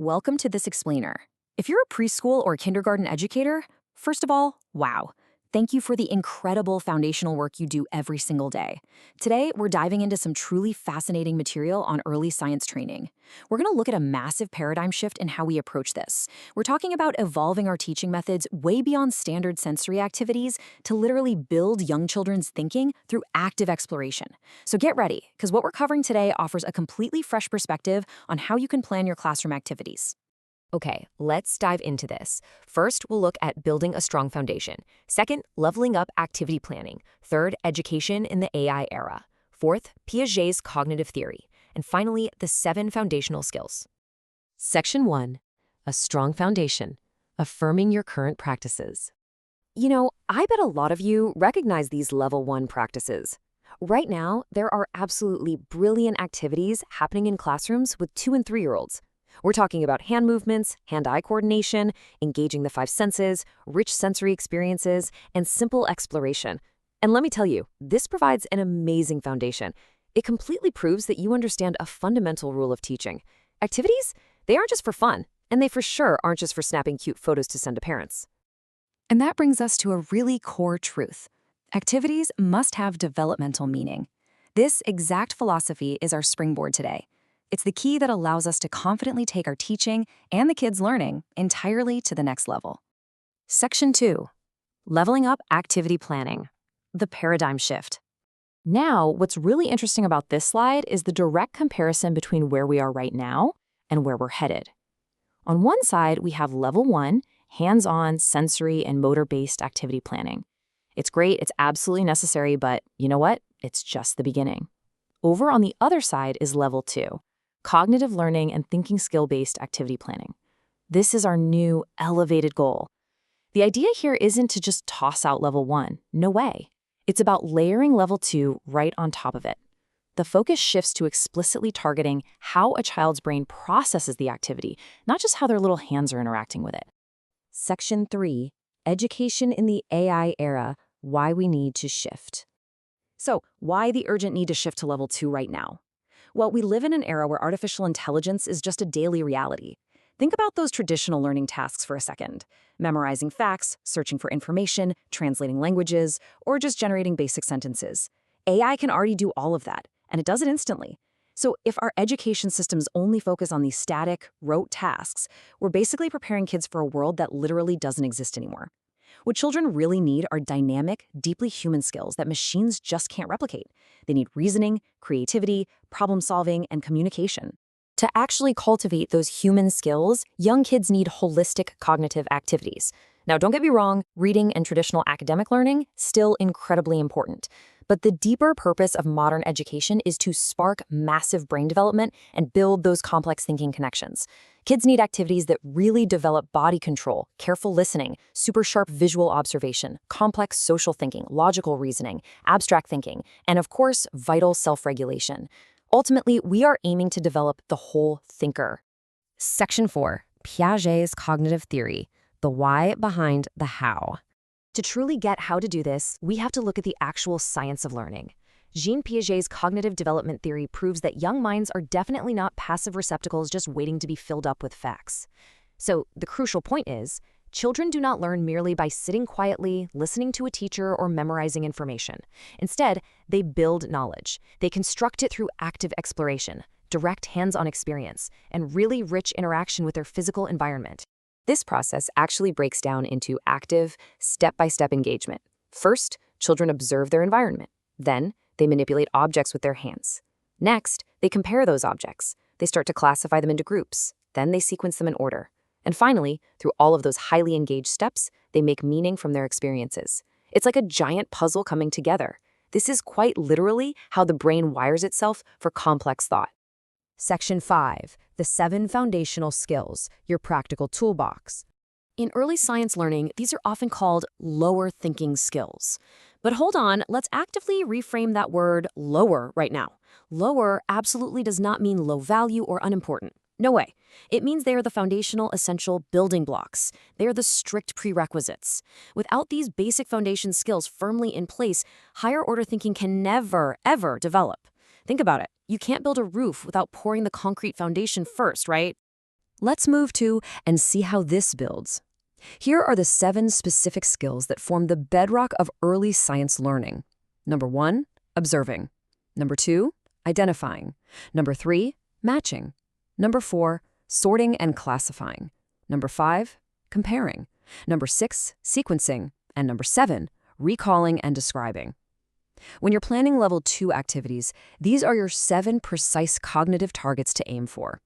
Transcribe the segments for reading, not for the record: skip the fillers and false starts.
welcome to This Explainer. If you're a preschool or kindergarten educator, first of all, wow. Thank you for the incredible foundational work you do every single day. Today, we're diving into some truly fascinating material on early science training. We're going to look at a massive paradigm shift in how we approach this. We're talking about evolving our teaching methods way beyond standard sensory activities to literally build young children's thinking through active exploration. So get ready, because what we're covering today offers a completely fresh perspective on how you can plan your classroom activities. Okay, let's dive into this. First, we'll look at building a strong foundation. Second, leveling up activity planning. Third, education in the AI era. Fourth, Piaget's cognitive theory. And finally, the 7 foundational skills. Section 1. A strong foundation. Affirming your current practices. I bet a lot of you recognize these level 1 practices. Right now, there are absolutely brilliant activities happening in classrooms with 2- and 3-year-olds. We're talking about hand movements, hand-eye coordination, engaging the 5 senses, rich sensory experiences, and simple exploration. And let me tell you, this provides an amazing foundation. It completely proves that you understand a fundamental rule of teaching. Activities, they aren't just for fun, and they for sure aren't just for snapping cute photos to send to parents. And that brings us to a really core truth. Activities must have developmental meaning. This exact philosophy is our springboard today. It's the key that allows us to confidently take our teaching and the kids' learning entirely to the next level. Section 2. Leveling up activity planning. The paradigm shift. Now, what's really interesting about this slide is the direct comparison between where we are right now and where we're headed. On one side, we have level 1, hands-on, sensory, and motor-based activity planning. It's great, it's absolutely necessary, but you know what? It's just the beginning. Over on the other side is level 2. Cognitive learning and thinking skill-based activity planning. This is our new, elevated goal. The idea here isn't to just toss out level 1. No way. It's about layering level 2 right on top of it. The focus shifts to explicitly targeting how a child's brain processes the activity, not just how their little hands are interacting with it. Section 3. Education in the AI era. Why we need to shift. So, why the urgent need to shift to level 2 right now? Well, we live in an era where artificial intelligence is just a daily reality. Think about those traditional learning tasks for a second. Memorizing facts, searching for information, translating languages, or just generating basic sentences. AI can already do all of that, and it does it instantly. So if our education systems only focus on these static, rote tasks, we're basically preparing kids for a world that literally doesn't exist anymore. What children really need are dynamic, deeply human skills that machines just can't replicate. They need reasoning, creativity, problem-solving, and communication. To actually cultivate those human skills, young kids need holistic cognitive activities. Now, don't get me wrong, reading and traditional academic learning, still incredibly important. But the deeper purpose of modern education is to spark massive brain development and build those complex thinking connections. Kids need activities that really develop body control, careful listening, super sharp visual observation, complex social thinking, logical reasoning, abstract thinking, and of course, vital self-regulation. Ultimately, we are aiming to develop the whole thinker. Section 4. Piaget's cognitive theory. The why behind the how. To truly get how to do this, we have to look at the actual science of learning. Jean Piaget's cognitive development theory proves that young minds are definitely not passive receptacles just waiting to be filled up with facts. So the crucial point is, children do not learn merely by sitting quietly, listening to a teacher, or memorizing information. Instead, they build knowledge. They construct it through active exploration, direct hands-on experience, and really rich interaction with their physical environment. This process actually breaks down into active, step-by-step engagement. First, children observe their environment. Then, they manipulate objects with their hands. Next, they compare those objects. They start to classify them into groups. Then they sequence them in order. And finally, through all of those highly engaged steps, they make meaning from their experiences. It's like a giant puzzle coming together. This is quite literally how the brain wires itself for complex thought. Section 5. The 7 foundational skills, your practical toolbox. In early science learning, these are often called lower thinking skills. But hold on, let's actively reframe that word lower right now. Lower absolutely does not mean low value or unimportant. No way. It means they are the foundational, essential building blocks. They are the strict prerequisites. Without these basic foundation skills firmly in place, higher order thinking can never, ever develop. Think about it. You can't build a roof without pouring the concrete foundation first, right? Let's move to and see how this builds. Here are the 7 specific skills that form the bedrock of early science learning. Number 1, observing. Number 2, identifying. Number 3, matching. Number 4, sorting and classifying. Number 5, comparing. Number 6, sequencing. And number 7, recalling and describing. When you're planning level 2 activities, these are your 7 precise cognitive targets to aim for.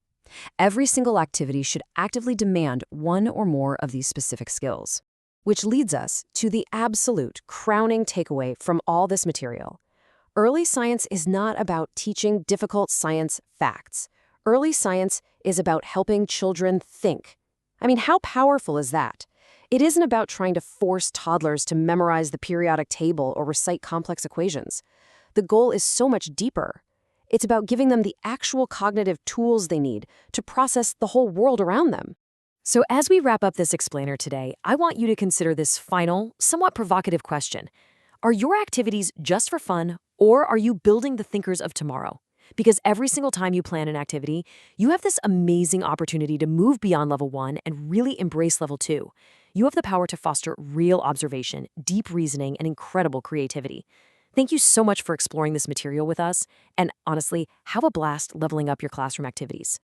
Every single activity should actively demand one or more of these specific skills. Which leads us to the absolute crowning takeaway from all this material. Early science is not about teaching difficult science facts. Early science is about helping children think. I mean, how powerful is that? It isn't about trying to force toddlers to memorize the periodic table or recite complex equations. The goal is so much deeper. It's about giving them the actual cognitive tools they need to process the whole world around them. So as we wrap up this explainer today, I want you to consider this final, somewhat provocative question. Are your activities just for fun, or are you building the thinkers of tomorrow? Because every single time you plan an activity, you have this amazing opportunity to move beyond level 1 and really embrace level 2. You have the power to foster real observation, deep reasoning, and incredible creativity. Thank you so much for exploring this material with us, and honestly, have a blast leveling up your classroom activities.